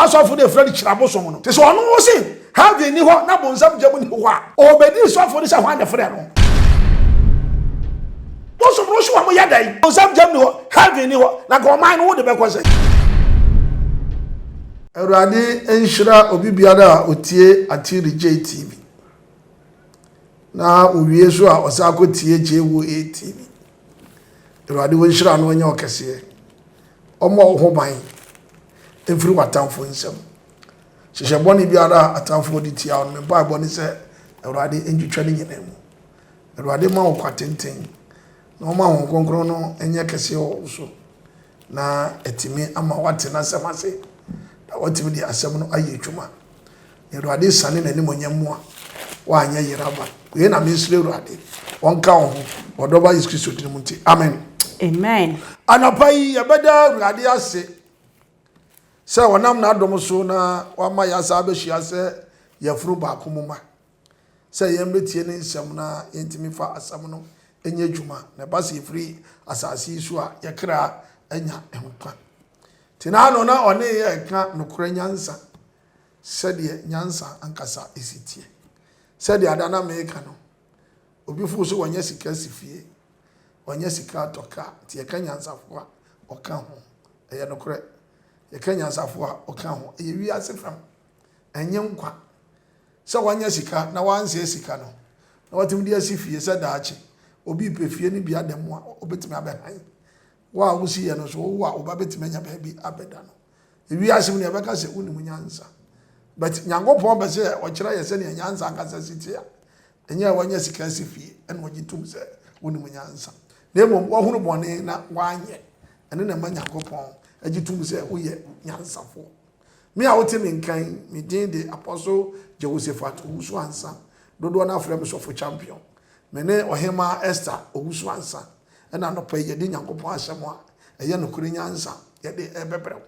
saa Osofo de friend Kyiriabosom no te so ono wo se have ni ho na bonsam jam ni ho a obedi Osofo ni se ho na friend no Osofo no so wa mo yadai bonsam jam ni ho have ni ho na go man wo de be kwose Awurade enhira obi biara otie ATTIRIJAY TV na owie so a osako tie jewo TV Awurade wo enhira no nya okese omo ho ban emfiri watamfo nsem hyehyɛ bɔne biara atamfo di tia on me ba bɔne sɛ Awurade enjitwa ne nyina mu Awurade ma wo kwatenten na o ma ho konkron no enye kese o so na etimi ama wate na semase da watimi di asem no aye adwuma Awurade sane na nimonyam a wa anya yiraba we na mesire Awurade wonka wo ho odoba Yesu Kristo timu nti amen amen anapa yi yebeda Awurade ase se wonam na adom so na wama ya sa abehia se yafuru ba komoma se yembetie ne nsem na yentimi fa asam no enye adwuma na ba se free asase so a yekra anya ehokwa tina no na one ye ka nokora nyansa se de nyansa ankasa esitie se de adana meka no obi fu so wanya sika sifie wanya sika toka tie ka nyansa fo a oka ho eye nokora ye ka nyansa fo a oka ho eye wi asefam enye nkwa se wanya sika na wanse sika no na watim de asifie se daache obi pefie ni bia demo a obetimi abehan wa wusi ye no so wo a obabetimi anya ba bi abeda no ewi asem ne beka se unimu nyansa but nyankopon be se o kira ye se ne nyansa ankasa sitia enye wanya sika sifie ene ogitum se unimu nyansa na emom wo hunu bone na wanye ene na ma nyankopon agitum se wo ye nyansafo me a wotimi nkan me din de Apostle Josephat Owusu ansa dodo na frem Sofo Champion me ne ohema Esther Owusu ansa ena no pa ye de nyankopon asem a eye no kure nyansa ye de ebebrem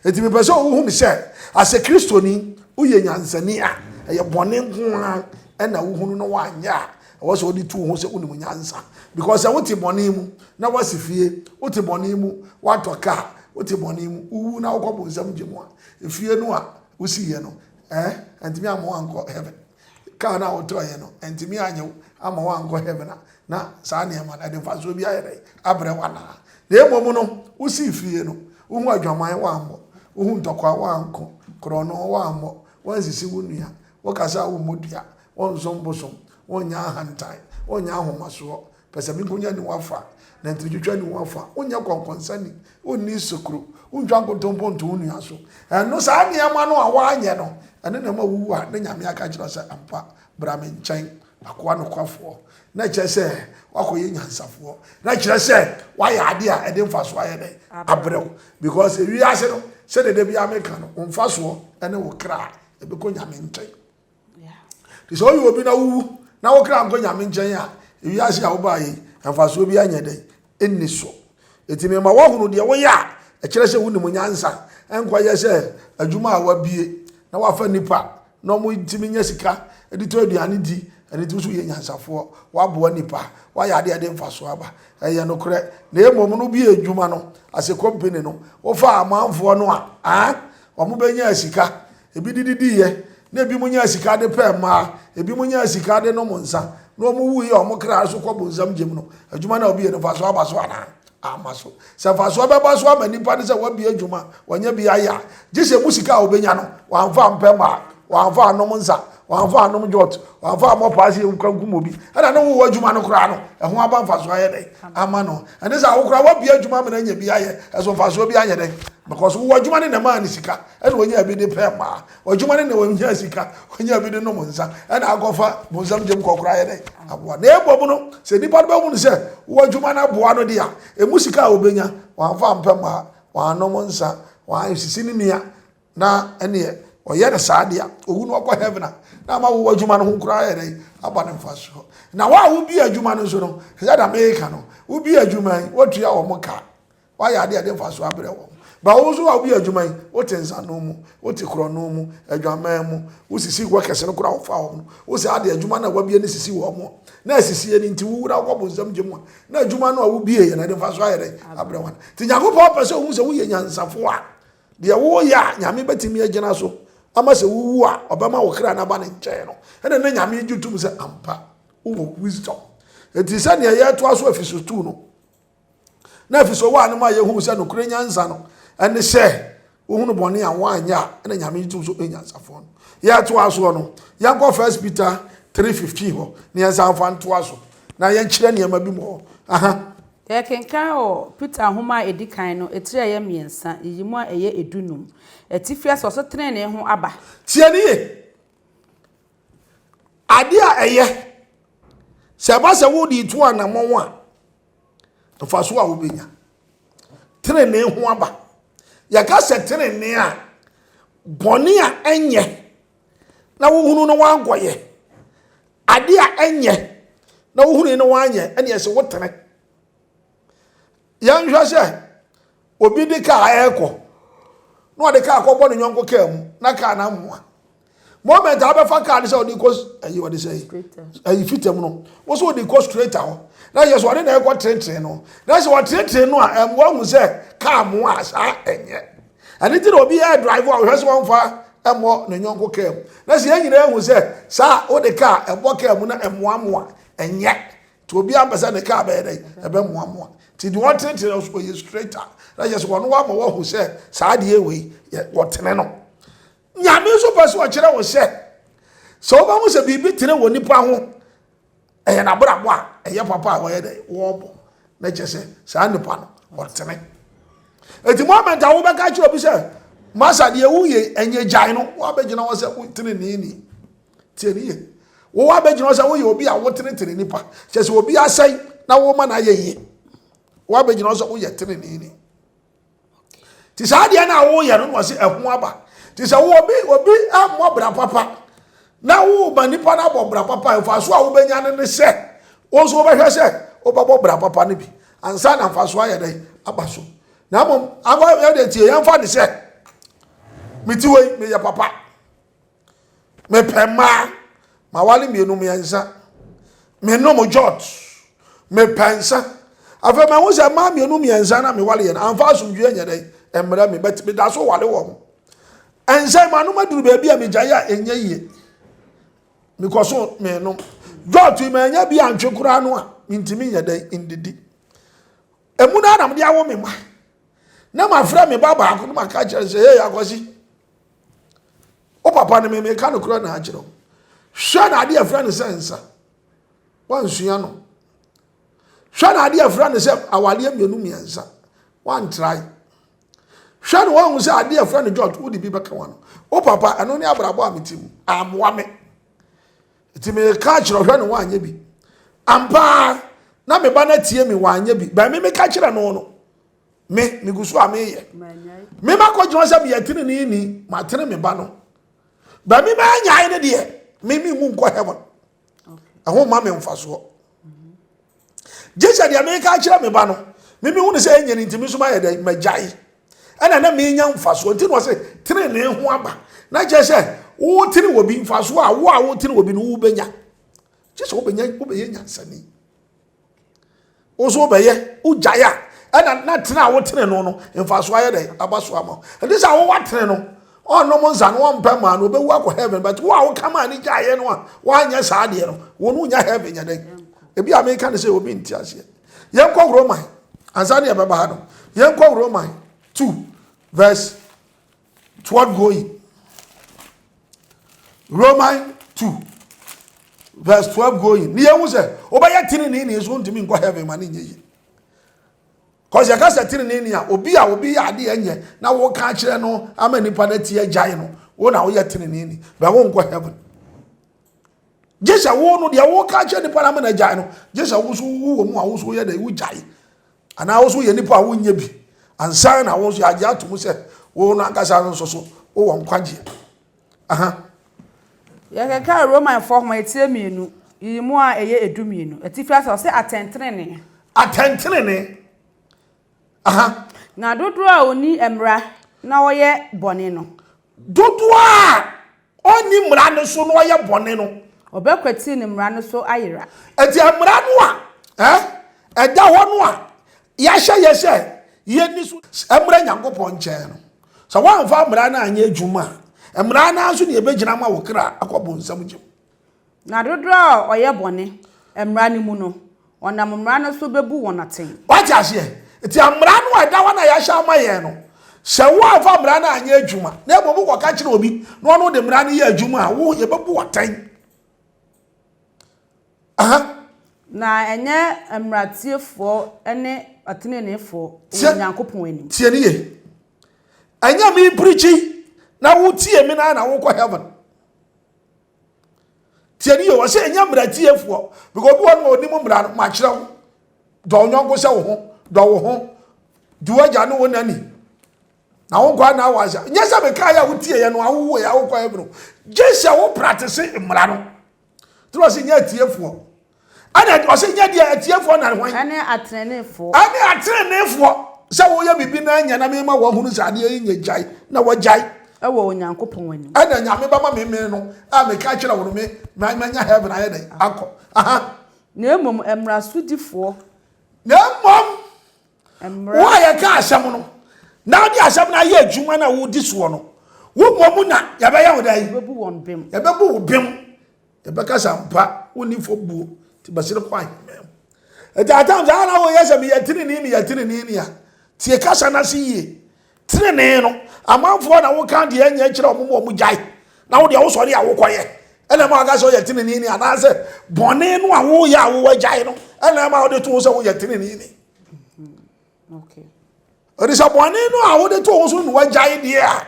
enti me pese wo hu mi se ase kristoni wo ye nyansani a eye bone nko ena wo hunu no wanya wo so di tu ho se unimu nyansa because wo ti bone mu na wasifie wo ti bone mu watoka wo ti bone mu wu na wo ko nsam gemu a efie no a wo si ye no enti me amo anko heaven ka na wo to ye no enti me anye ama wo anko heaven na saa ne ma na de fa so bi ayere abre wana na emom no wo si fie no wo hu adwaman wa ambo wo hu ntokwa wa anko krono wa ambo wo sisi wo nua wo kasa wo modua wo nsombosom wo nya hantan wo nya ahomaso pese bi kunya ni wafa na ntijutwa ni wafa wo nya konkonsani wo ni sokro wo ntwa nkontompo nto wo nua so no saa ne ma no a wa anye no ene na ma wuwu a na nyame aka kira se ampa bra me nchen akwa no kwafo na kire se wakoye nyansafo na kire se wa ya ade a ede mfaso aye dey abrew because ewi ase no se de bia meka no mfaso ene wo kra e be ko nyame nchen so you obi na wuwu na wo kra nko nyame nchen a ewi ase a wo ba yi mfaso bi anye dey enni so etime ma wo hunu de wo ya e kire se wuni mu nyansa enkwa ye se adwuma a wa bie na wa fa nipa no mo ntimi nya sika edito aduane di ene ti so ye nyansafo wa bo nipa wa ya de mfaso aba eye no kre na emom no bi adwuma no ase company no wo fa amanfo no a omo benya sika ebi didi ye na ebi munya sika de pe ma ebi munya sika de no monsa na omo wu ye omo kra so ko bonzam gem no adwuma na obi ye no faso aba so ana amaso se faso aba ba so ama nipa de se wa bi adwuma wanya bi aya gise musika obenya no wa mfa mpe ma wa mfa no monsa wa mfa no mjot wa mfa mo paase nkwankum obi ana no wo adwuma no kra no ho aba mfa so aye dey ama no ene sa wo kra wa bi adwuma me na nya bi aye eso mfa so bi anya dey because wo adwuma ne na ma ni sika ene wonya bi de pe ma adwuma ne na wonya sika wonya bi de no monsa ene agofa monzam jem kokra aye dey aboa na ebobu no se nipa ba mu se wo adwuma na boa no dia e musika obenya wa mfa mpe ma wa no monsa wa sisi ni nua na ene oye de saadia owu no kwa heaven na ma wo adwuma no ho kura ye dey aba ne mfaso na wa wo bi adwuma no so no ya da America no wo bi adwuma wo tua wo moka wa ya de mfaso abre wo ba wo so wa bi adwuma wo tensa no mu wo te kro no mu adwama mu wo sisi wo kese no kura wo fa wo wo se ade adwuma na wa bi ne sisi wo mo na sisi ni nti wo wura ko bonzam gemu na adwuma no wo bi ye na de mfaso aye dey abre wo ti nyakopo pese wo se wo ye nyansafo a de wo ya nyame betimi agina so ama se wuwu a obama wo kra na ba ne nkyɛn no ene na nyame jutum se ampa wo wisdom enti se ne ye to aso afiso 2 no na afiso 1 no ma ye hu se no kure nyansa no ene se wo hu no bɔne a wo anya ene nyame jutum so enyansafo no ye to aso no yanko 1 Peter 3:15 ho ne yansa fa to aso na ye nkyerɛ ne ma bi mo aha ye kenkan o Peter homa edikan no etire ye miensa yimu a eye edunum etifia so so trene ho aba tie ne ye ade a eye se ba se wo di to anamon a fa so a wo benya trene ho aba ya ka se trene a boni a enye na wo hunu no wangoye ade a enye na wo hunu no wanye ene ye se wo trene yan hwa se obi de ka eko no de ka akọbọ ne nyonko ka mu na ka na mmoa moment abefa ka de se odi ko ayi wode say ayi fitem no wo so odi ko straight aho na yes wode na eko trentren no na se wo trentren no a mmoa hu se ka mu a sa enye ani ti obi air driver wo hwese won fa mmoa ne nyonko ka mu na se anyina hu se sa odi ka ebo ka mu na mmoa moa enye to obi ambasa ne ka be dey ebe mmoa moa ti di one thing to so you straighter na yes one wa ma wo say saa de ewe wo tene no nyame so paso wo kire wo say so ba mu se bibi tene wo nipa ho e na brabo a e papa a wo ye de wo bo na je say saa nipa no wo tene eti moment a wo be ka kire obi say masa de ewu ye enye jai no wo abegina wo say wo tene ni tie ni ye wo abegina wo say wo ye obi a wo tene nipa je say obi asai na wo ma na ye ye wa be jina so wo yetere ni ti sa de na wo ye no se ehun aba ti sa wo obi ammo bra papa na wo ba nipa na bo bra papa fa so a wo benya ne se wo so be hwe se wo ba bo bra papa ne bi ansa na fa so aye dai aba so na mom aba ye de tie yan fa ne se miti we me ya papa me pema ma wale mienu me yansa me no mo George me pensa afa ma wo se ma mienu miensa na me wale ye na amfa asumdwe anya dai emra me bet me da so wale wo ensa ma no maduru ba bia me gya enye yie because so me no George me anya bia antwe kura no a ntimi nya dai indidi emu na nam de awo me ma na ma fra me baba akọ no maka kire se hey akosi o papa ne me ka no kura na akire hwa na ade afra ne sensa wan sua no hwa na ade afra ne se awale mienu miensa wan try hwa no wan se ade afra ne George udi bi beka wano o papa eno ne abrabo ametimu amwa me ti me ka kire hwa no wan nya bi ampa na me ba na tie me wan nya bi ba me ka kire no no me gusu ameye me makọ se bi yatini ni ma tene me ba no ba me ba nya ne de me mu nko heaven aho ma me mfaso Jesus de America kire me ba no me hu ne se enya ni ntimi so ma ye de magyae ana na me nya mfaso nti no se tene ne ho aba na je se wo tene wo bi mfaso a wo tene wo bi no wo benya Jesus wo benya nya sani wo so be ye wo gyae ana na tena wo tene no no mfaso aye de abaso ama enti sa wo watene no no mo nza no mpa ma no obewu akọ heaven but wo come ani gyae no a wo anya saa de no wo no nya heaven nya de ebi America ne say obi nti ase yen kọ Roman ansa ne beba ha no yen kọ Roman 2 verse 12 going Roman 2 verse 12 going ni yen wo say obaye tini ni so ntimi nkọ heaven ma ne nye cause ya ka setiri ni a obi ya ade enye na wo ka kire no ama nipa na tie gyae no wo na wo ya tiri ni ba wo nkọ heaven jesha wo no de wo ka kire nipa na ama na gyae no jesha wo so wo mu a wo so ya da wo gyae ana wo so ye nipa wo nya bi ansa na wo so agya atum se wo no akasa no so wo wo nkwaje aha ya ka Roman 4 ma etie mienu yimu a eye edumienu etifia so se atentene aha na dodo a oni emra na woye bone no dodo a oni mra no so no woye bone no obekwati ni mra no so ayira eti emra no a eda ho no a ya hye ye ni so emra nyankopon nche no So one fa mmara na anya adwuma mmara na so ne ebegyina ma wo kra akobo nsam gye na dodro oye bone mmara ni mu no onam mmara no so bebu wonaten what ase eti mmara no eda wa na ya hya ma ye no se wo afa mmara na anya adwuma na ebobu ko ka kire obi no no de mmara no ye adwuma wo ye bebu wotan aha na enye mmratiefo ene atenenefo Onyankopon ani tie ne ye anya mi preachi na wo tie mi na wo ko heaven tie ne ye wo se anya mmratiefo because bi won oni mu mmra ma kire wo do nyongo se wo ho do wo ho duwaja no wonani na wo kwa na wa sha nya se be ka ya wo tie ye no wo ya wo ko heaven je wo practice mmra no tro se nya tiefo ana o se nya dia tiefo na hwan ane atrenefo se wo ya bibi na anya na me ma wo hunu sade nya jai na wo jai ewo Onyankopon ani ana nya me ba ma me no a me ka kire wo no me ma nya heaven aye dai akọ aha na emom emrasudifo na emom wa ya ka asem no na di asem na ye adwuma na wo di so no wo mom na ya be ya wo dai bebu won bem ya bebu wo bem ya be ka sampa woni fo buo ti basire kwan eti atam za na wo yesa mi yatiri ni ya tie kasa na si ye tiri ni no amanfo na wo kan de anya kire omo mo jai na wo de wo sori a wo koye ena ma ga so yatiri ni ana se bone no a wo ya wo jai no ena ma wo de to so wo yatiri ni okay ori sa bone no a wo de to so no wo jai de a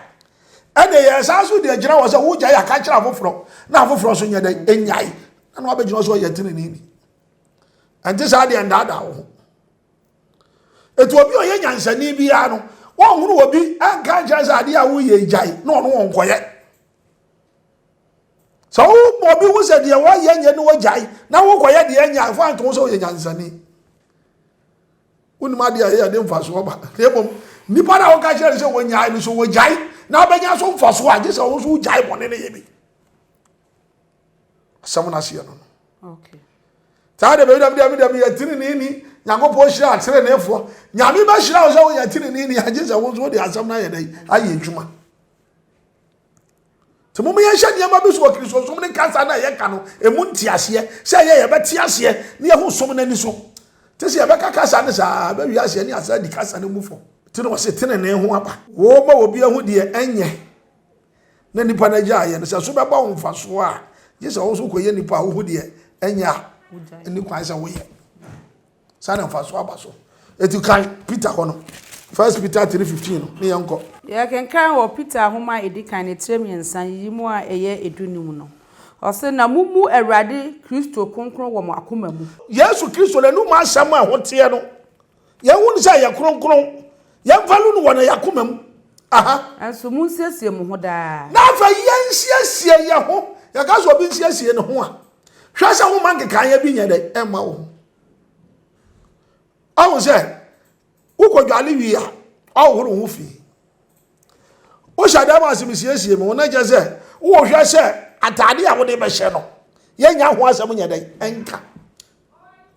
ena ye sa so de gira wo se wo jai aka kire afoforo na afoforo so nya de enyai na wo be gina so yatiri ni ante sa de ndada wo etu obi oye nyansani bia no wo hunu obi anka jansa ade a wo ye jai no no won koye so obi wo se de wo ye nye no wo jai na wo koye de nya fa anto so ye nyansani unima de ya de mfaso ba lebom nipa na wo ka kire se wo nya no so wo jai na benya so mfaso a je se wo so jai bone ne ye bi samuna sia no okay taade be dam yatiri ni Nyankopon hira atrenefo nyame ba hira wo se wo yatiri ni agese wo so de asam na ye dai aye adwuma to mum ye hye de ma bi so Kristo so ne kansa na ye ka no emu ntiase se ye beti ase ne ye ho som na ni so te se ye be kasa ne sa ba wi ase ni asa di kasa ne mufo te no se tene ne ho aba wo ma obi ahu de enye na nipa na ja ye no se so be ba wo mfaso a gese wo so koye nipa wo hu de enya ni kwan se wo ye sana mfaso abaso etu kan Peter kono 1 Peter 3:15 no ne yanko ye kenkan wo Peter homa edikan ne tremiensan yimu a eye edunum no ose na mumu Awurade Kristo kronkron wo mo akoma mu Yesu Kristo le nu ma asam a hote no ye hu nse ye kronkron ye mfalu no wo na yakoma mu aha enso mu nsiesie mu ho da na fa ye nsiesie ye ho ye ka so bi nsiesie ne ho a hwasa wo man kekan ye bi nya de emma wo awu se uko dwale wi a aworo ho fi o shadama asimisiesie me wona je se wo hwe se atade a wo de be hye no ye nya ho asem nya dai enka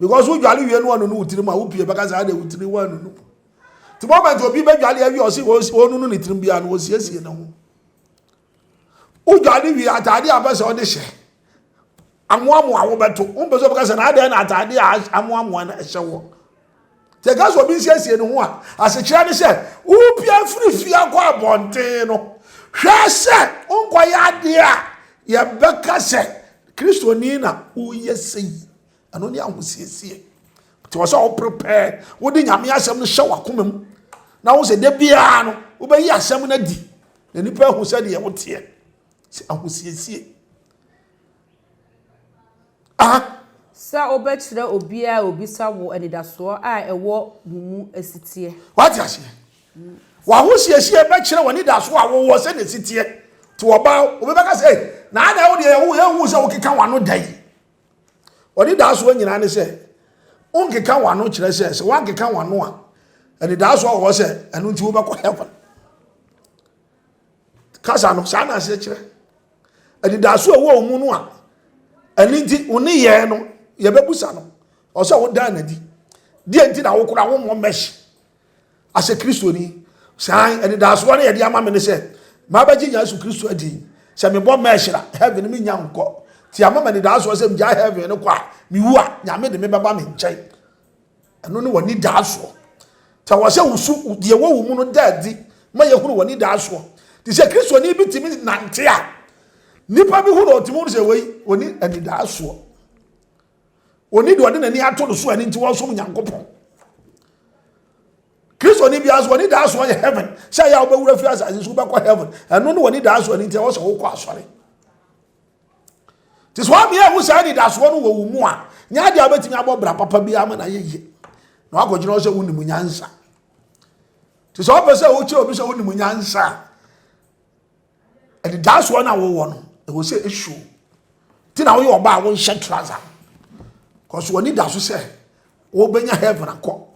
because wo dwale wi no anu no utiri ma wo pie be ka sa de utiri wa anu no ti moment obi be dwale wi o si wo nu ni tirim bia no wo siesie na ho wo dwale wi atade a be se o de hye amoamo a wo beto wo be so be ka sa na ade na atade a amoamo na hye wo te gas obi siesie no ho a asekira ne se wo pia frifri akwa abonte no hwe se onkoye ade a ye beka se Kristo ni na wo yesei ano ni ahosiesie te wo so wo prepare wo de nyame asem no hye wakomam na wo se de bia no wo be yi asem na di na nipa hu se de ye wo te se ahosiesie aha sa obekire obia obisa wo anidaso a ewo mumu asitie what ya she wa ho siesie be kire woni daso a wo se ne sitie to oba obeka say na ada wo de ye hu se wo keka wano dai woni daso nyina ne se on keka wano kire se wan keka wano a ani daso wo se anu nti wo be ko heaven kasa no sa na se kire ani daso wo mu no a ani nti oni ye no ye bebusa no o so wo dan na di enti na wo kura wo mo mesh ase Kristo ni Shine and that's one of the amamene said, Mabaji Yasu Christo adi, Sammy Bob Meshra, heaven me young go. Tiamama the das was him, Jai heaven, no qua, Miwa, Yamid the Mebam chain. And no one need daswo. Tawase usu, dear woman daddy, my who need daswo. This a Christo need be timid Nantia. Nipa bi hu no timo se wei oni ani da so oni do de nani ato so ani nti wo so nyankopon Kristo ni bi aso oni da so ye heaven say ya obewura fi asase so be ko heaven eno no oni da so ani nti wo so wo ko asore tis wa me hu say ni da so no wo mu a nya de abetimi abobra papa bi ama na yeye na akogina wo se woni mu nyansa tis wa pese wo che obi se woni mu nyansa and that's one I want. It will say issue. Tina we oba won hye trouser. Cause when need that so say, wo benya heaven akọ.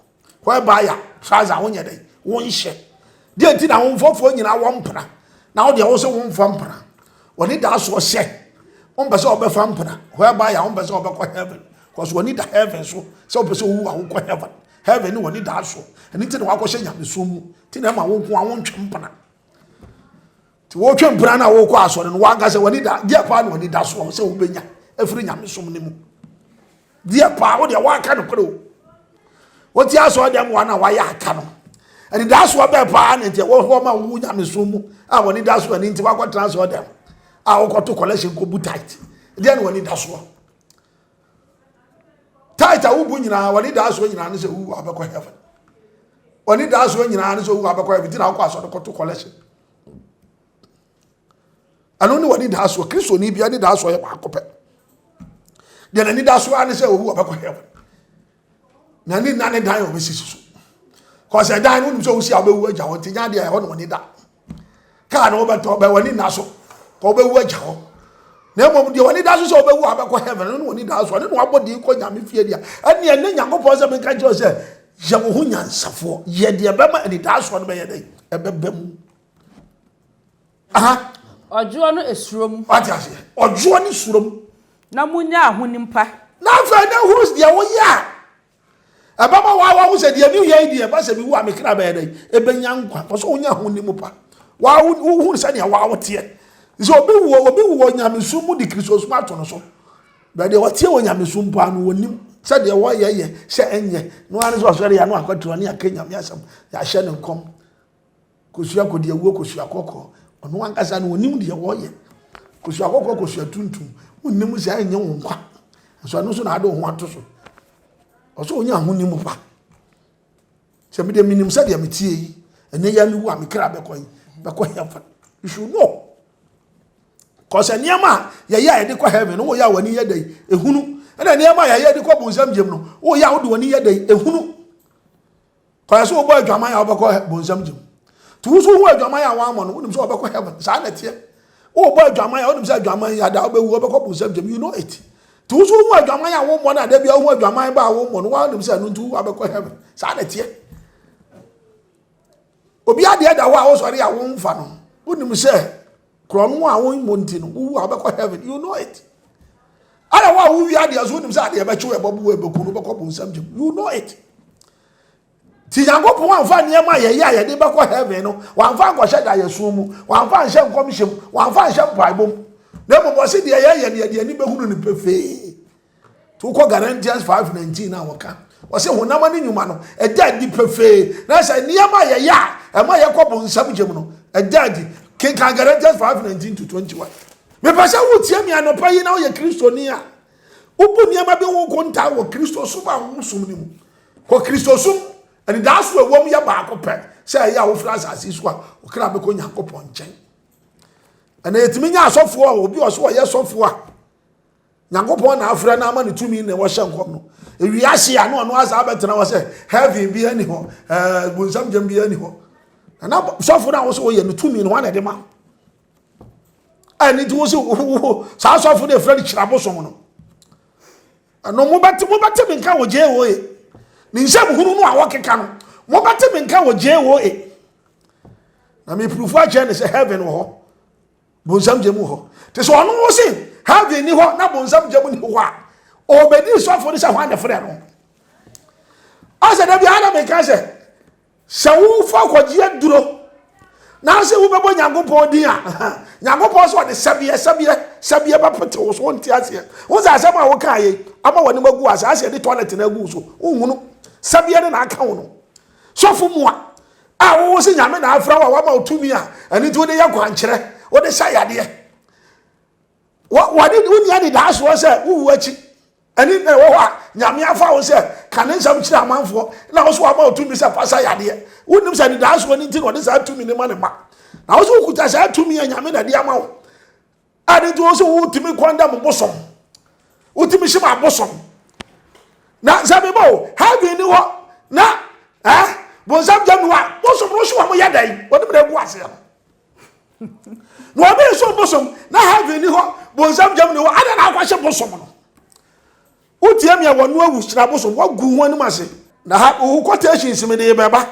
Whereby ya trouser won ye dey, won hye. Dey tina won fofo nyina won mpra. Na wo de wo so won fa mpra. When need that so say, won be say obe fa mpra. Whereby ya won be say obe ko heaven. Cause when need the heaven so, say obe say wo wa ko heaven. Heaven ni when need that so. And tina wa ko hye nyame so mu. Tina ma won ko won twempra. Ti wo twem pra na wo kwa asore no wanga se woni da dia pa no woni da so se wo benya afiri nyame som ne mu dia pa wo de wa aka no kro wo ti aso dem wa na wa ya aka no ani da so be pa na nti wo ho ma wo nyame som mu a woni da so ani nti wa kwa transfer dem a wo ko to collection ko bu tight dia no woni da so tight a wo bu nyina woni da so nyina ne se wo abekọ heaven woni da so nyina ne se wo abekọ heaven ti na kwa so ko to collection ano ni wani da so Kristo ni bia ni da so ye bakope de na ni da so ani se owu obekọ heaven na ni dan obesisi so ko se dan no so osi abewu agya won tinya de ho no ni da ka na obeto be wani na so ko obewu agya ho na mom de wani da so obewu abekọ heaven no wani da so ne no abodi ko nyame fie dia ani ene nyankopon se menka jo se je wo hu nyansafo ye de be ma ni da so no be ye dai ebebem aha Ojo no esrom. Wati ase. Ojo ni surom. Na munya ahonimpa. Na fa na hurus dia wo ya. Ababa wa wo se dia bi ye dia ba se bi wo amekra ba dai. Ebenya nkwa. So onya ahonimpa. Wa wo se dia wa wo tie. So obi wo nyamesu mu di Kristo so ato no so. Ba dia wo tie wo nyamesu mpa no wonim. Se dia wo ye se enye. No ane so so ya no akwatro ne akenya me asam. Ya hye ne nkom. Kosua ko dia wo kosua kokko. Ono wankasa no onim de wo ye kosu akokọ kosu atuntum onim se anye wo nkwa so anu so na ade ho ato so oso onya ahonim pa se me de minim se de metie yi ene ya mi wu amekra bekọ heaven you should know cause niama ya de kọ heaven wo ya wani ya dai ehunu ene niama ya de kọ bonsam jem no wo ya wo de wani ya dai ehunu cause wo boy dwama ya bekọ bonsam jem tu so hu adwama ya wa mo no unim so obekọ heaven sa na tie o boy adwama ya unim so adwama ya da obewu obekọ bonsam jem you know it tu so hu adwama ya wo mo na da bia hu adwama ba wo mo no wa unim so anu tu obekọ heaven sa na tie obi ade da wa wo sori ya wo mfa no unim se krom a wo monti no wo obekọ heaven you know it ara wa wo wi ade so unim se ade be chewe bobu ebeku no obekọ bonsam jem you know it ti Yankopon wanfa niema ye de bakọ heaven no wanfa nkọhye da yesu mu wanfa nhye nkomhye wanfa nhye mpaibom na mo se de ye ni behunu ni pefe to ko Galatians 5:19 na woka wo se honama ni nyuma no eda di pefe na se niema ye ya e ma ye kọ bonsam jem no eda di ken Galatians 5:19 to 21 me pese wo tie mi anopa yi na wo ye Kristo ni a ubu niema be wo ko nta wo Kristo so ba wo sum ni mu ko Kristo sum and that's where we are back up. Say, ya, France as is what can be going Yankopon chain. And it means Osofo will be also a yes of war. Yankopon, our friend, I'm only 2 million and was some come. If we are see, I know, as I bet, and I was say, heavy be anyhow, will some gem be anyhow. And now, Sofo now also in 2 million one at the man. And it was South of the French Kyiriabosom. And no more back in Cow J. Ni nsem hunu no awokeka no mo bate menka wo JOA na me proof a je ne se heaven wo ho bonsam je mu ho te so ono wo se heaven ni ho na bonsam je mu ni ho a obedi so for ni se ho na frɛ no asa da bi ana menka se Shawu fa kwaji duro. Na se wo bebo Nyankopɔn din a. Nyankopɔn so de sabie ba pete wo so nti ase. Wo za asem a wo kan ye, ama woni magu ase, ase de toilet na agu so. Unhunu sabie ne na aka wo no. Sofo mu a wo se nyame na afra wa ma otumi a, ani ti wo de yakwankyere, wo de sayade. Wo de unia de da so se wo achi. Ani na wo a nyame afa wo se kane nsam kire amanfo na wo so wa ma otumi se pasa yade. Wonim se de da so ni ti no de sa atumi ne ma ne ma. Na wo so kuta sa atumi a nyame na de ama wo. Ade to wo so wo tumi kwanda mo bosom. Wo tumi shima bosom. Na sabe bo, have ni wo na bonsam jam no a bosom no so wa mo yadai. Wonim na gu ase no. No be so bosom na have ni ho bonsam jam no ada na akwahye bosom no. Utiam ya wonu awusira bosom wa gu ho anim ase. Na ha wo quotation sime de beba.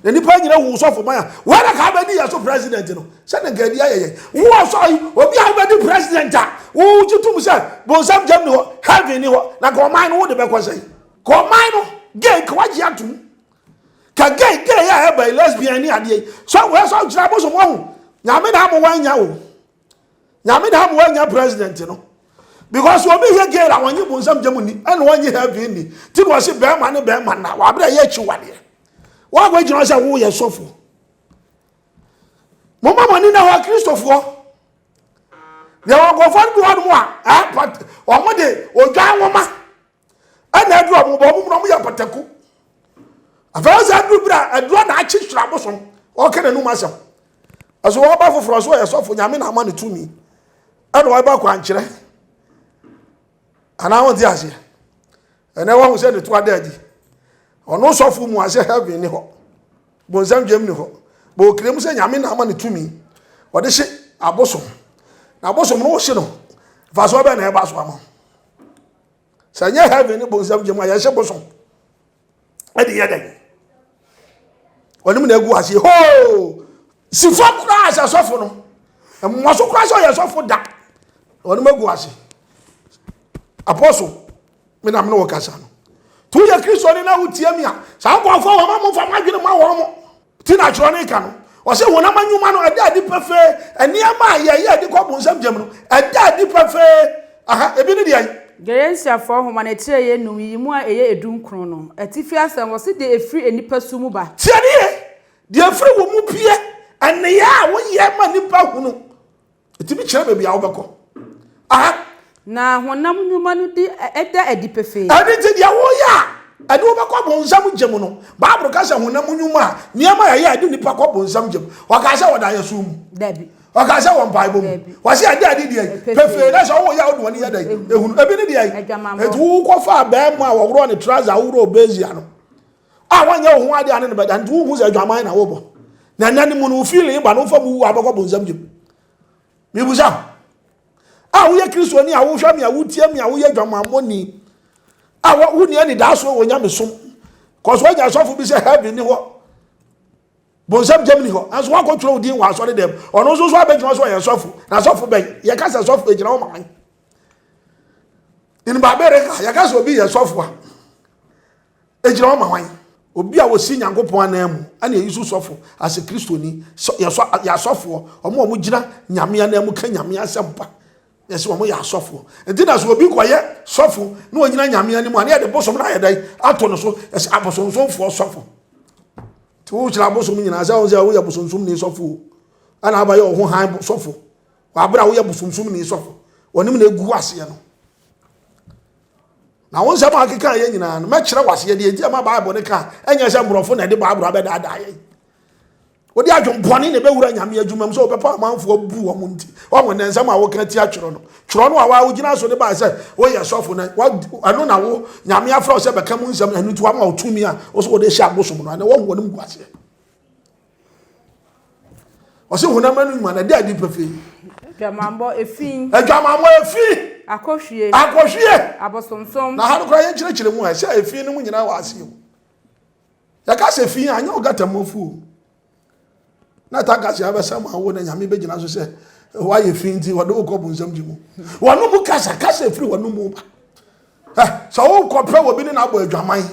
Na nipa nyina wo Osofo man a wa na ka ba di yaso president no. Se na gadi ayeye. Wo so obi a ba di president a wo tutum se bonsam jam no have ni ho na ko man no wo de be kwasai. Ko man no gay kwa ji atum. Ka gay ya ba lesbian ni ade. So we so jira bosom wo. Nyame na mo wanya wo. Nyame na mo wanya president no. Because we be here gay la wanye bonsam jam ni and wanye have ni. Ti no se be man ne be man na wa bra ye chi wade. Wa gwa jino se wo ye sofo. Mo mama ni na wa Christopher. Ya wa go fon bi won mo a but o mo de odwan woma. Ana adu mo bo mo ya pataku. Afanza adu bra adu na achi hwira bosom. O kene nu masem. Aso wo ba foforo so ye sofo nyame na ama ne tumi. Ana wa ba kwa nkyere. Ana won ti ase. Ene wo se ne to adaji. Ono sofo mu ase heaven ni ho. Bonsam jam ni ho. Bo krem se nyame na ama ne tumi. O de hye abosom. Na abosom no hye no. Fa so be na e ba so ama. Sanya heaven ni bonsam jam ya hye bosom. E de yeden. Onim na egu ase ho. Sifo kura ase sofo no. Mo so kura so ye sofo da. Onim egu ase. Apostle me na me no kasa no. Tu ya Kristo ni na wutie mi a. Sa ko afọ wa ma mo fa madwene ma wo mo. Ti na chro ni ka no. O se wona manyuma no ada adi pefe. Ani ama ye adi ko bonsam jam no. Ada adi pefe. Aha ebi ni de ai. Gerensia for humanitarian ye num yi mu a eye edunkron no. Atifi asem wo se de efri enipa sumu ba. Ti ani de efri wo mu pie. Ani ya wo ye ma nipa hunu. Eti bi kire be bia wo beko. Aha na honam nyuma no di eda edipefe adi ti dia wo ya adi wo bakọ bonsam jam no Bible ka se honam nyuma niam ya adi nipa kọ bonsam jam wa ka se woda yesu mu dabi wa ka se won Bible mu wa se adi di pefe na so wo ya wo ni ya dai ehunu ebi ni dia etu wo kọ fa ba mu a wo ro ni trouser wo ro bezia no a wanya wo ho adi ane ne ba dan tu hu se adwaman na wo bo na nani mu no feel ba no fa mu wa bakọ bonsam jam mi buza wo ye Kristo ni awo hwa mi awo tie mi awo ye dwamammo ni wo ni ani da so wo nya mesom cause wo ja sofo bi se heaven ni ho bonsam jam ni ho aso wa control din wa so dem ono so abegina so ye sofo na sofo ben ye ka se sofo egina wo man in Babere ye ka se obi ye sofo a egina wo man obi a wo si Nyankopon anam ana ye yisu sofo ase Kristo ni ya sofo omo gina nyame anam ka nyame asempa yes wo mo ya sofo enti na so obi koye sofo na onyina nyame ani mu ani de bosom na yedai ato no so yes abosom so fo sofo ti wo kira bosom nyina za wo ya bosom sum ni sofo ana abaye ho han sofo wa bra wo ya bosom sum ni sofo wonim na egu ase no na won sama akeka ye nyina no ma kire wase de enti ma Bible ne ka enya se mbrofo na de Bible abeda adaye odi adwompone ne bewura nyame adwumam so obepa amanfo bu wo munti wo ne nsam a wo kan ti atworo no a wa wo gina so de ba se wo ye sofo na anu na wo nyame afra se beka mu nsam anu tu ama otumi a wo so wo de hya bosom no na wo wonim guase o se hunam anu ma na de adi pefe dwamambo efin akohwie abosomsom na ha kra ye kyerɛkyerɛ mu a se efin no mu nyina wa ase ya ka se efin anya ogata mofu na taka se abesam awo na nyame begina so se wa ye finti wo do ko bonsam jimu wonu mu kasa free wonu mu ba so wo ko pre wo bi ni na abo adwaman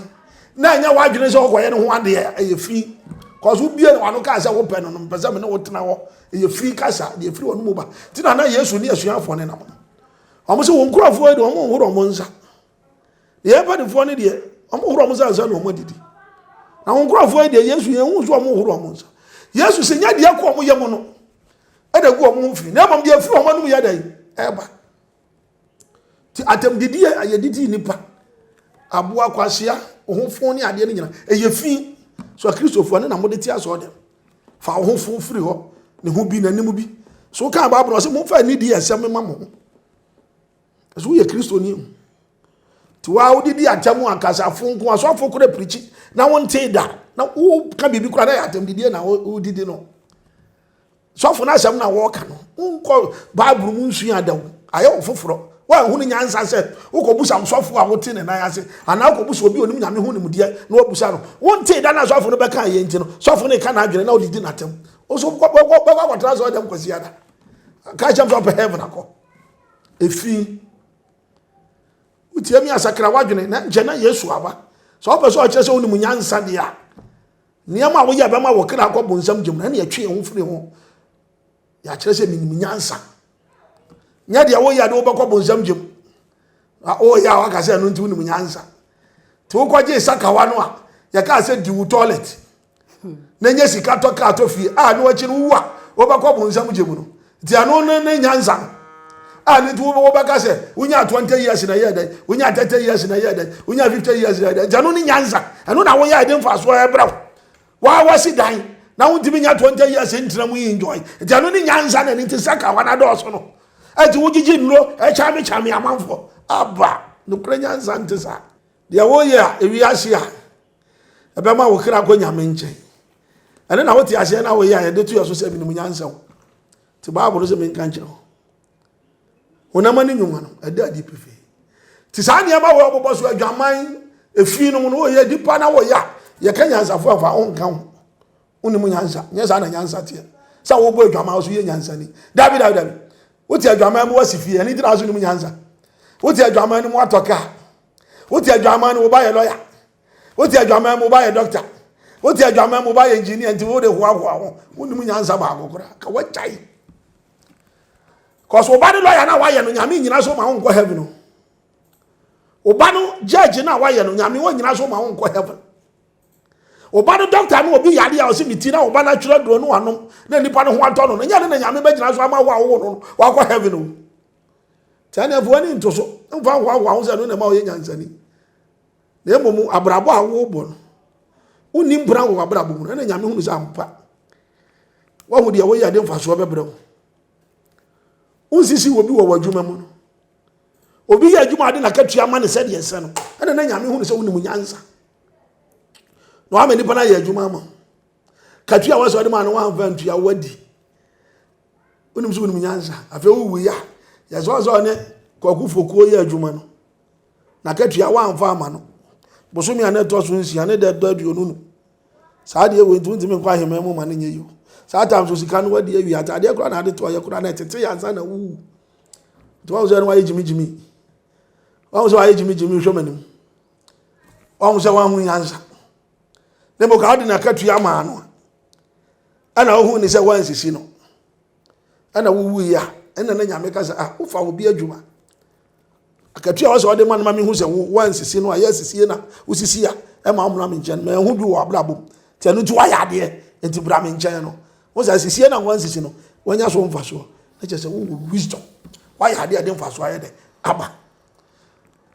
na anya wa dwene se wo ko ye ne ho ade ye fin cause wo bia wano ka say wo pɛ no mpɛsɛ me ne wo tena ho ye free kasa de free wonu mu ba ti na Yesu ne asuafo ne nam omo se won kurafo de omo horo omo nsa ye ba de fo ne de omo horo omo nsa na omo didi na won kurafo de Yesu ye hu so omo horo omo nsa Yesu se nya de akọ omo ye mu no e da gu omo mfiri na bam de free omo no ye dai e ba ti atem didi ye didi nipa aboa kwasea ohofo ne ade ne nyina eye fi so Kristofo ne na mo de ti aso dem fa ohofo firi ho ne ho bi na nim bi so ka ba bro se mo fa ni di esem ma mo so ye Kristo ni ti wa wo didi atamu akasa fonko aso afo kure preach na won te da na wo ka bibi kura na atem didi na wo didi no so afo na asem na wo ka no nko Bible mu nsu adawo aye ofoforo wa hu ni nyansa se ukobusa msofo a wote ne nan ase ana ukobusa obi onim nyame hu ni mudie na obusa no wonte da na sofo no beka ye nti no sofo ne ka na adwene na odidi na tem oso kwa transo dem kwasi ada ka cham so heaven akọ efi utie mi asakra wadwene na nje na Yesu aba so opeso o kire se onim nyansa de a niam a wo ya be ma wo kira akọ bonsam gem na etwe ho firi ho ya kire se minim nyansa nya dia wo ya de wo bakọ bonsam gem o ya wa ka se no nti wonim nyansa ti wo kwaje sakawa no a ya ka se di wo toilet na nya sika to ka to fie a no wachi no wu a wo bakọ bonsam gem no ti ano ne nyansa a ni ti wo baka se unya 20 years na ye dai unya 30 years na ye dai unya 50 years na ye dai ano ni nyansa ano na wo ya de mfa so e bra wa wasi dan na wo ti nya 20 years ntina mu enjoy ti ano ni nyansa na ni ti sakawa na do so no ati wugiji nro chami amanfo aba no krenya nzante sa de wo ye a ewi ase a ebe ma wo kira ko nyame nche ene na wo ti ase na wo ye a de tu yoso se bi no nyansa ti Bible se men kan kire wona mani nyuma no ade adi pefe ti sa ne ma wo bobo so adwaman efi no no wo ye dipa na wo ya ye kan nyansa fo afa on kan uni mu nyansa nyesa na nyansa tie sa wo bo adwaman so ye nyansa ni david Woti adwaman mu wasifi ani dira so ni mu nyansa woti adwaman mu atoka woti adwaman mu ba ye lawyer woti adwaman mu ba ye doctor woti adwaman mu ba ye engineer nti wo de ho ho woni mu nyansa ba akokora ka wachai cause oba de lawyer na wa ye no nyame nyina so ma ho nko heaven no oba no judge na wa ye no nyame wo nyina so ma ho nko heaven oba no doctor no obi yade a o se miti na oba na twere do no anom na nipa no ho ato no nya ne nyame ba gyina so ama wo no wa kwa heaven no tani afo ani nto so mfa ho se no na ma o ye nyansani na emomu abrabo a wo bo no uni mbra wo abrabo mu na nyame hu sa mpa wa hu de wo yade mfa so bebere wo unsisi obi wo wadwuma mu no obi ya adwuma ade na katua ma ne se de ense no na nyame hu se uni mu nyansa no ameni pana ye adwuma ma katua wa so de ma no wa vantua wadi unim so unim nyansa afa wu ya so ne kwaku fokuo ye adwuma no na katua wa amfa ama no bosomi ane to so nsia ne de do aduonu no saa de we ntumi nkwa hema mu ma ne nye yo saa tam so sika no wadi awi ata de kura na de to ye kura na tete ya nsa na wu to wa zo ne wa ye jimi wa zo wa ye jimi hwo manim wa zo wa hu nyansa Nebo ka odi na katua ma no ana ohu ni se wansisi no ana wuwu ya ena na nyame ka se ufa obi adwuma akatua wo se ode man ma me hu se wansisi no aye sisi na usisi ya e ma omra me nchen me hu bi wo abrabo ti anu ti wa ya de enti bra me nchen no wo se sisi na wansisi no wanya so mfa so na che se wo wisdom wa ya de mfa so aye de aba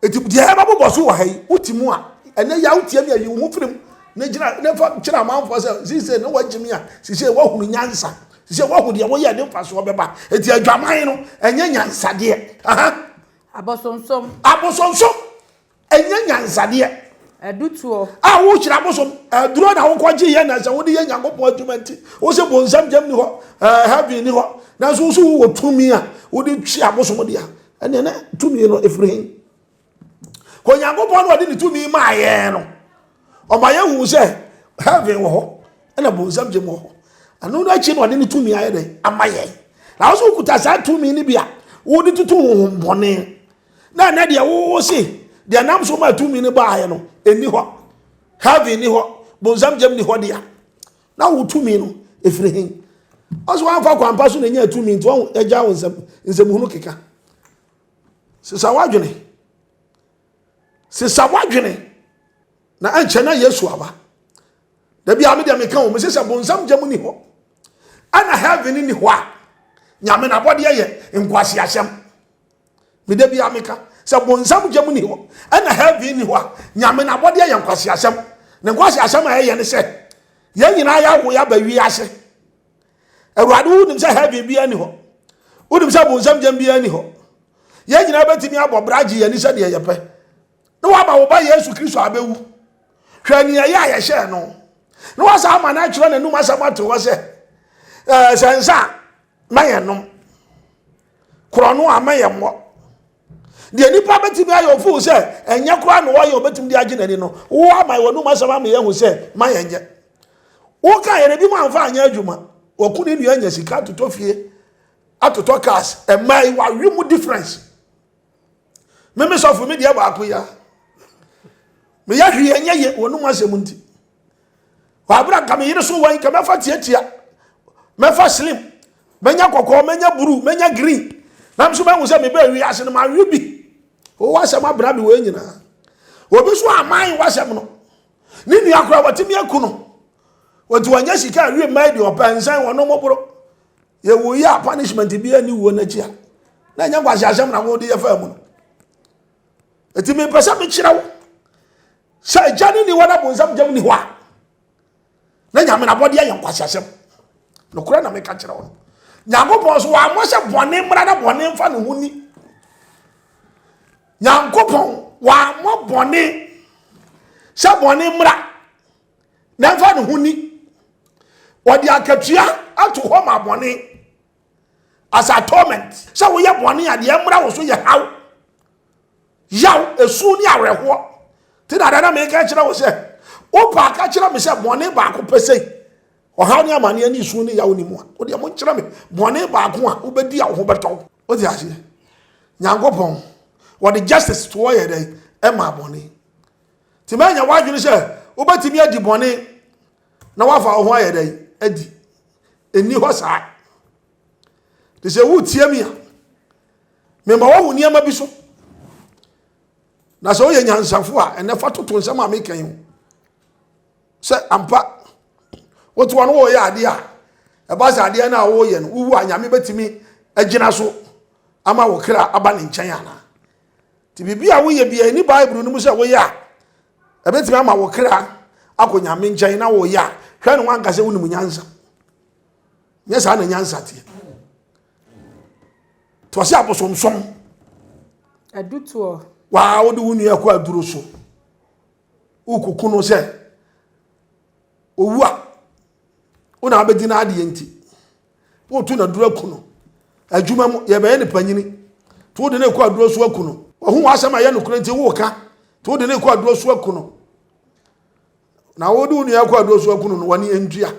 enti de e ba bobo so wa hai utimu a ene ya utie me ayi hu firim ne jina ne fa kira manfo se no wajimi a sise wa hunu nyansa sise wa hu de wo ye de mfa so beba enti adwaman no enye nyansa de abosonsom enye nyansa de edutuo wo kira abosom duro na wo kwaje ye na se wo de ye nyankopon adwumanti wo se bonsam jam ni ho heaven ni ho na so wo tumi a wo de twi abosom de a ene na tumi no efrehin ko nyankopon no de ni tumi ma ye no o ma ye hu se heaven wo ho ena bonsam jam wo ho anu na chi no de ni tumi aye de amaye na wo so kuta sa tumi ni bia wo de tutu wo bone na de wo se de nam so ma tumi ni ba aye no eni ho heaven ni ho bonsam jam ni ho dia na wo tumi no efiri hen aso anfa kwampa so na nya tumi nti won agya wo nsem hunu keka sisa wadwene na anche na Yesu aba da bia me de meka wo me sisa bonsam gyam ni ho ana heaven ni ho a nyame na bode ye nkwase ahyem me de bia meka se bonsam gyam ni ho ana heaven ni ho a nyame na bode ye nkwase ahyem ne nkwase ahyem a ye ne se ye nyina ya wo ya ba wi ase awurade wo nim se heaven bia ni ho wo nim se bonsam gyam bia ni ho ye nyina betimi abobraje ye ni se de ye pe no wa ba wo ba Yesu Kristo abewu hwani ye ya hye no no wa sa ma na kyerɛ na num asamato wo se sensa mayenom krono amayemmo de nipa betimi ayo fu se enye kro na wo ye obetimi de age nani no wo amai wonum asama me yehu se mayenye wo ka yere bi mu amfa anya adwuma wo kuni nu anya sika totofie atoto cars emai wa wimu difference meme sofu me de ba akoya me ya hwie enye ye wonum asem nti wa bra ka me yire so wan ka me fa tietia me fa slim menya kokko menya blue menya green nam so bangu se me ba wi ase no ma wi bi o wasem abra bi we nyina obi so aman wasem no ni nua akora watimi akuno wati wanya sika wi mai de opansan wono mobro ye wo ya punishment bi ani wo na chia na nya kwase asem na wo de ye fa mu eti me pesa me kira wo sa jani ni wona bonsam jam ni ho a na nya me na bode ye kwase asem no kura na me ka kira wo Nyankopon so wa mo se bone mra na bone mfa ne huni Nyankopon wa mo bone se bone mra na mfa ne huni wodi akatua ato ho ma bone as atonement se wo ye bone ya de mra wo so ye haw yaw esu ni awerho ti da na me ka kira wo se o pa ka kira me se bone ba ko pese o ha ni amane ani su ni yawo ni mu o de mo kira me bone ba ko a obedi a ho beto o di ase Nyankopon what the justice to where dey e ma bone ti ma nya wadwene se obetimi adi bone na wafa ho aye dey adi eni ho saa de se wu tie mi a me ma wo ni ama bi so na so ye nyansafo a ene fa toto nsem a me kan se ampa wotu won wo ye ade a e ba sa ade na wo ye no wu anyame betimi agina so ama wo kra aba ne nkyɛn ana ti bibia wo ye bia ni bible no mu se wo ye a e betimi ama wo kra akonyame nkyɛn na wo ye a hwɛ no wanka se wo nim nyansa nye sa na nyansa tie to se abosomsom adutuo wa wo de wo nu akɔ aduro so ukuku no se owu a una abedi na ade enti wo tu na duro kuno adwuma mu ye be ne panyini to de na ekɔ aduro so akuno wo hu asɛm aye no kuro enti wo ka to de na ekɔ aduro so akuno na wo de wo nu akɔ aduro so akuno no wani endua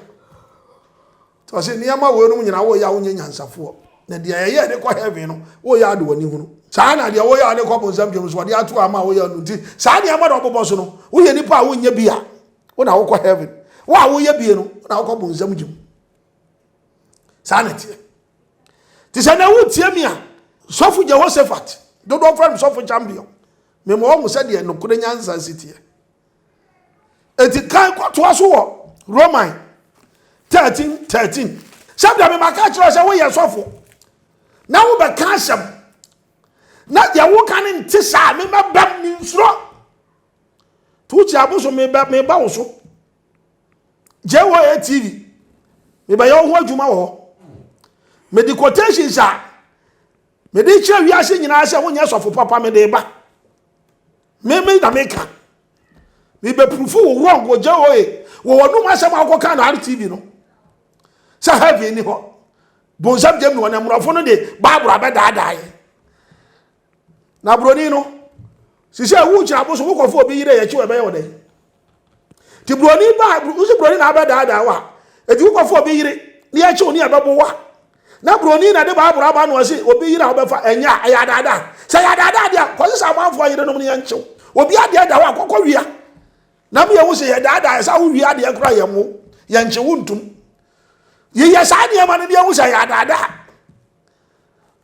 to se niama wo no nyina wo ya wo nyansafo na de ye de kɔ heaven no wo ya de wani hunu saa na de wo ya de kɔ bonsam dwem so de ato ama wo ya no nti saa ne ama de obobo so no wo ye nipa wo nya bia wo na wo kɔ heaven wa wo ye bie no na wo kɔ bonsam dwem saa na tie ti se na wo tie mi a Sofo Jehoshaphat do from Sofo Champion me mo wo se de no kure nyansa sitie eti kan kɔto aso wo Roman 13:13 sabda me maka kiro se wo ye sofo na wo be ka asem na de wo kan nti sa me mabam ni nsuro tu chi aboso me ba wo so jewo TV me ba yo ho adwuma wo me di quotation sa me di kire wi ase nyina se wo nya sofo papa me de ba me na meka me be proof wo wrong go jewo wo no ma se ma akoka na RTV no sa heavy ni ho bonsam jem no na mrofo no de babura be daadaaye na broni no sise wu kira boso wo kofo obi yire ye chiwe be ye wode ti broni ba usi broni na be daadaa wa eti wo kofo obi yire ni ye chi oni abebo wa na broni na de babura ba no se obi yire obefa enya ya daadaa se ya daadaa dia ko se amanfo yire no mu ye nchew obi ade da wa kokko wia na me ye wo se ye daadaa sa wo wia de kura ye mo yanche wuntum ye yesa de ma ne de hu sha ya dada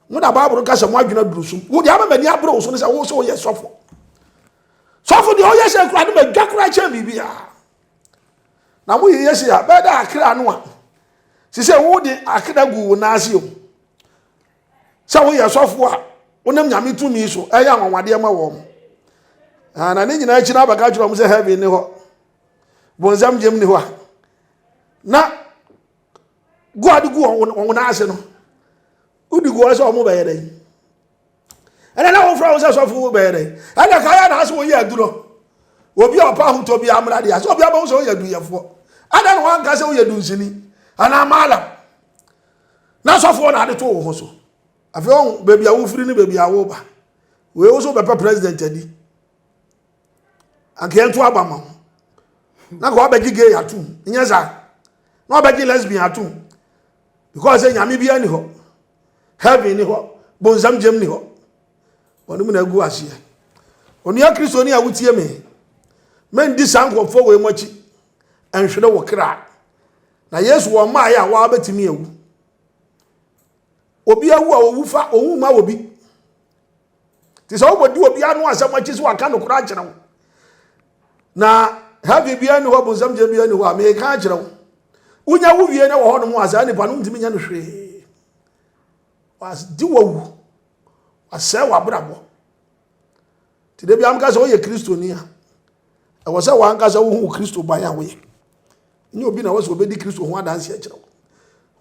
mu da Bible ka se mo adwena durusum wo de amani abro wo so ne se wo so ye sofo sofo de o ye se kura ne ma dwakra cha bibia na mo ye se ya be da akra no a si se wo de akra gu na ase o se wo ye sofo a wonam nyame tumi so eya anwade ma wo na ne nyina chi na baka juro mo se heaven ni ho bonzam jem ni ho na God gu on na ase no udi gu ase o mo be yede ene na wo fra wo se sofo wo be yede ene ka ya na ase wo ye aduro obi opa hu to bi amra de ase obi aba wo se wo ye duyefo ada no wan ka se wo ye dunsini ana mala na sofo na ade to wo ho so afi on baby a wo firi ni baby a wo ba we wo so be president adi anke entu abama na ko abegi gay atu nyeza na abegi lesbian atu because nyame bia ni ho heaven ni ho bonzam jem ni ho wonu mu na gu ase onu ya kristo ni awutie me men di sankofo we mochi enhwere wo kra na yesu wo ma ya wa betimi ewu obi awu a owu fa owu ma obi ti so obodi obi anu asamachi so aka no kra kire wo na heaven bia ni ho bonzam jem bia ni ho me ka kire wo unya wu wie na wo ho no mu asa ni pa no ntimi nya no hwe was di wo asa wa brabo ti de bia am ka so ye kristo ni a e wo se wa an ka so wo hu kristo ban ya wo ye ni obi na wo so obedi kristo ho adanse akire wo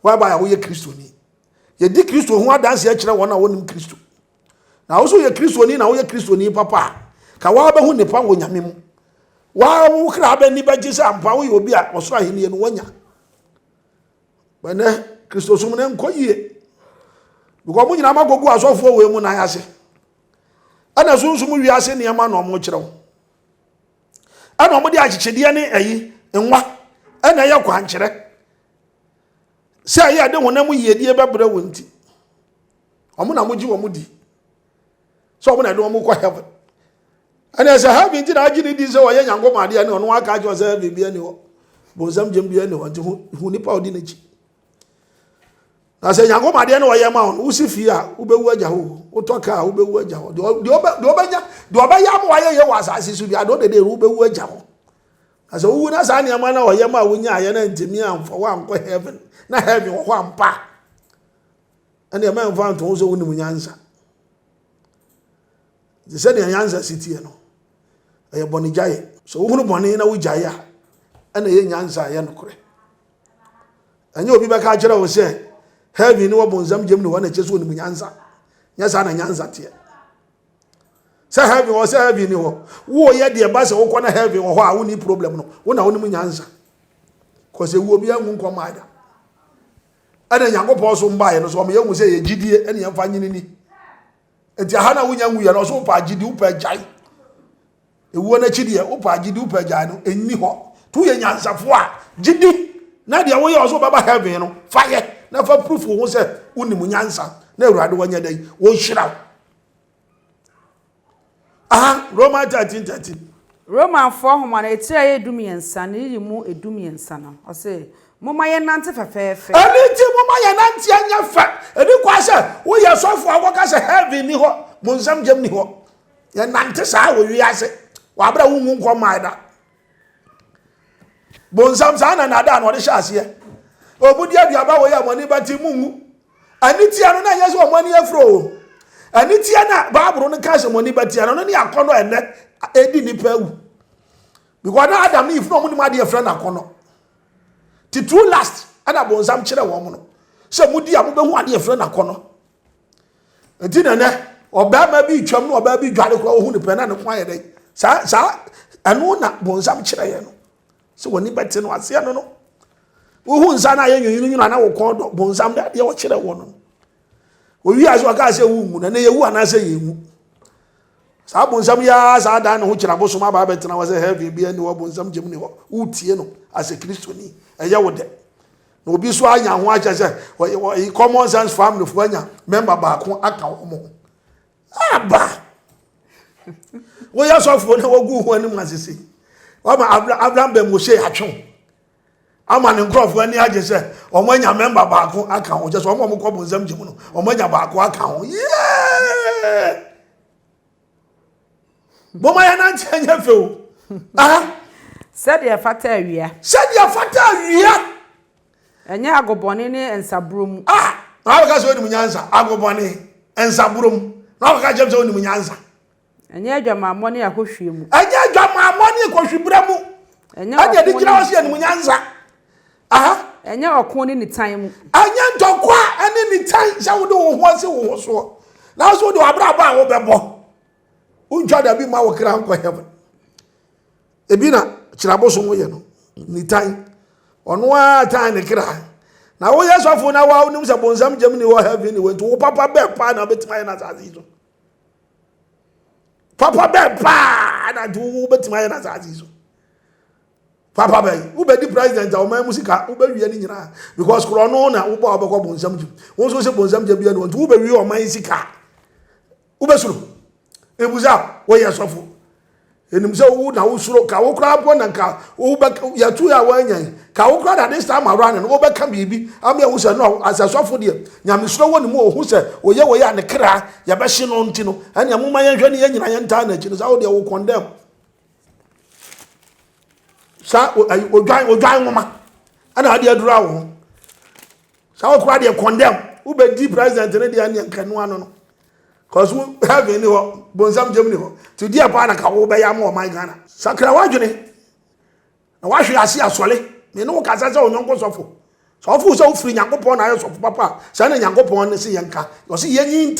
wa ba ya wo ye kristo ni ye di kristo ho adanse akire wo na wo nim kristo na wo so ye kristo ni na wo ye kristo ni papa ka wa ba hu ne pa wo nyame mu wa wo kra ba ni ba gise ampa wo ye obi a wo so ahini no wanya bana kristo sum ne nkoyie because mo nyina magogu asofo we mu na yase ana sunsum wi ase ne ma no mo kire wo ana mo di achichide ne ayi enwa ana ya kwa nkire se ayi ade honam yedie bebere wonti omo na mo gi wo mo di so omo na de omo kwa heaven ana se heaven ti na agiri di se wo ye nyango ma de ne ono aka ajo se bibia ne ho bozam jem bia ne ho nti hu ni pa odi na chi na se nyango ma de ne wo ye ma ho usi fi a ubewu agya ho utoka ubewu agya ho de obanya de obaya mo wa ye wa asase su bia do de ubewu agya ho asa wu na sa ne ma na wo ye ma wonya aye na ntimi amfo wa anko heaven na heaven wo ampa ene ma mfa nto so woni munyansa ze se ne nyansa sitie no aye boni jaye so wo hunu boni na wo jaye a ene ye nyansa ye no kore anya obi be ka kire wo se heaven ni wo bonzam jem ni wo na cheso woni munyansa nyasa na nyansa tie se heaven wo se heaven ni wo ye de ba se wo kɔ na heaven wo ho a wo ni problem no wo na wo ni munyansa ko se wo bi anwu nkɔ maada ana nyankopɔ so mbae no so me yehu se ye gidie ene yemfa nyini ni enti aha na wo nyanwu ye no so pa gidi wo pa jai ewo na chidie wo pa gidi wo pa jai no enni ho tu ye nyansafo a gidi na de wo ye so baba heaven no fire na fa proof wo se wo ni munyansa na Awurade wanya dai wo hira Roman 13:13 Roman 4 homa na ATTIRIJAY edumiensa na yimu edumiensa no o se moma ye nante fefefe ani ti moma ye nante anya fa edi kwa se wo ye sofo akoka se heaven ni ho bonsam jem ni ho ye nante sa wo wi ase wa bra wo nko maida bonsam sa na nada no de sha ase ye obudi aduaba wo ye amoni bati mungu ani ti anu na ye so amoni afro ani ti na Bible no ka se amoni bati anu no ni akono ene edi ni pawu because na Adam if no mo ni ma de friend akono ti true last ana bonsam kire wo mo no se mudi a mo behu ade friend akono enti na ne oba ma bi twam no oba bi dware ko ohu ni pe na ne kwa ye dai sa anu na bonsam kire ye no se woni bati no ase no no ohu nsa na ye nyunu na wo kon do bonsam da de wo kire wo no owi aso aka se wu mu na ne ye wu ana se ye wu sa bonsam ya sa da no ho kira bosom aba betena wo se heavy bia ni wo bonsam jem ni ho utie no as a Christian eye wo de na obi so anya ho acha se common sense family fo anya member ba ko aka wo mo aba wo ya so fo na wo gu ho ani masisi wo ma Abraham be mo she atwo ama ne nkrofo ani age se omanya member baako aka ho je so omo ko bonsam gemu no omanya baako aka ho yeah boma ya na ntanya feo said ya fata awia enya agobone ne ensabrom na ka so ni munyansa agobone ensabrom na ka jem so ni munyansa enya adwamammo ne akohwemu anya di gira wose ni munyansa enya okon ni tan mu anya ntokwa ene ni tan sha wo do wo ho se wo so na so do abraba wo bebo unja da bi ma wo kra nko heaven ebi na Kyiriabosom wo ye no ni tan ono a tan ne kra na wo ye sofo na wa onim se bonsam gem ni wo heaven ni wo nto wo papa be pa na betima ye na zazi so papa be pa na do wo betima ye na zazi so papa be wo be di president a o man musika wo be wie ni nyina because kro no na wo ba obekọ bonsam gem wo so se bonsam gem bia no wo be wie o man sika wo be suru ebuza wo ye sofo enim se wo na wo suru ka wo kra bo na ka wo be ya tu ya wanyan ka wo kra da this time around no wo be ka bibi am ya wo se no asasofo de nyame suru wo ni mo hu se wo ye ne kra ya be hye no nti no anya mo man hwe ne ye nyina ye nta na chi no sa wo de wo condemn sa odwan ngoma ana ade adura wo sa wo kra de condemn wo be di president ne de anya nkanu ano no cause we have any bonsam gem ni ho to di apa na ka wo be ya mo my Ghana sakra wadwene na wa hwe ase asole me no ka sa onyonko sofo sofo so firi nyankopon na ayo sofo papa sa na nyankopon ne se yenka yo se yenyi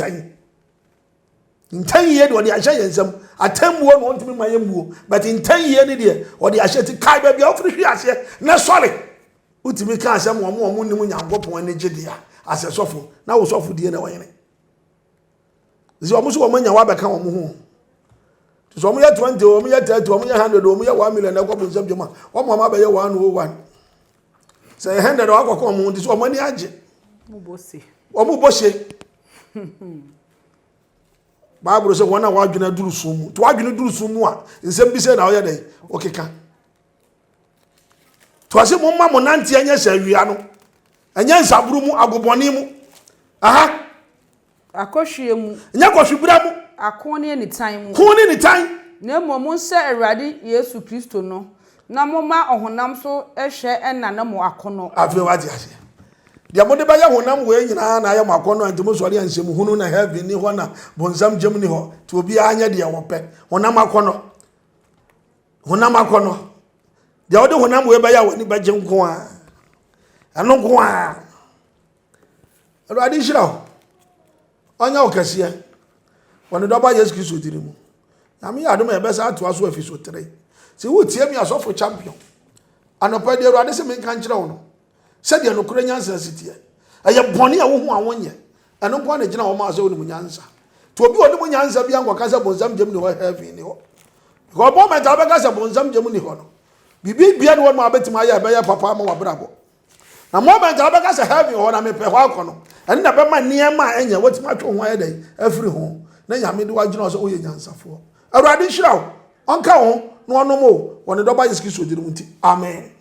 ntan ye de odi ahye yensam atammuo no ntimi ma yemmuo but ntan ye ne de odi ahye ti kai ba bia ofiri hwe ase na sole utimi ka asem wo nim nyankopon ne gidia ase sofo na wo sofo die na wayene zi omuso omanya wa beka wo mu hu so omu ya 20 omu ya 30 omu ya 100 omu ya 1 million na kwa bonsam jema wo mama be ye 101 say 100 wa kwa ko mu ndi so omani age omu bose Bible say wona wa adwena duru sumu to adwena duru sumu a nsem bi say na wo ye dey okeka to ase mo ma mo nante anya sha wia no anya nsaburu mu agoboni mu akohwemu nya kohwebura mu akone ni tan mu kone ni tan na mmom nse Awurade Yesu Kristo no na moma ohonam so ehwe ena na mo akono afi wadi ase dia mo de ba ya honam we nyina na ya mo akono antimo so ade ansem hunu na heaven ni ho na bonsam gem ni ho to obi anya de wo pe honam akono dia ode honam we ba ya woni ba gem ko a ano ko a Awurade shira onya okase wonu do ba Yesu Kristo diri mu na me adom e besa ato aso afiso 3 se wo tie mi Sofo Champion anopa de Awurade se me kan kire wo no se de no kure nyansa sitie aye bone a wo hu awonye eno po na gina wo ma so wo ni nyansa to obi woni mu nyansa bia ngwa se bonsam gem ni ho heaven ni ho ko bo me ta be ka se bonsam gem ni ho no bibi bia no wo abetima ya be ya papa ma wabrabo na moment ta be ka se heaven ho na me pe ho akono ene na be ma niema enya watima two ho ayedai afiri ho na nyame de wagina so oye nyansafo Awurade hira wo onka ho no ono mo woni do ba Yesu Kristo diri mu nti amen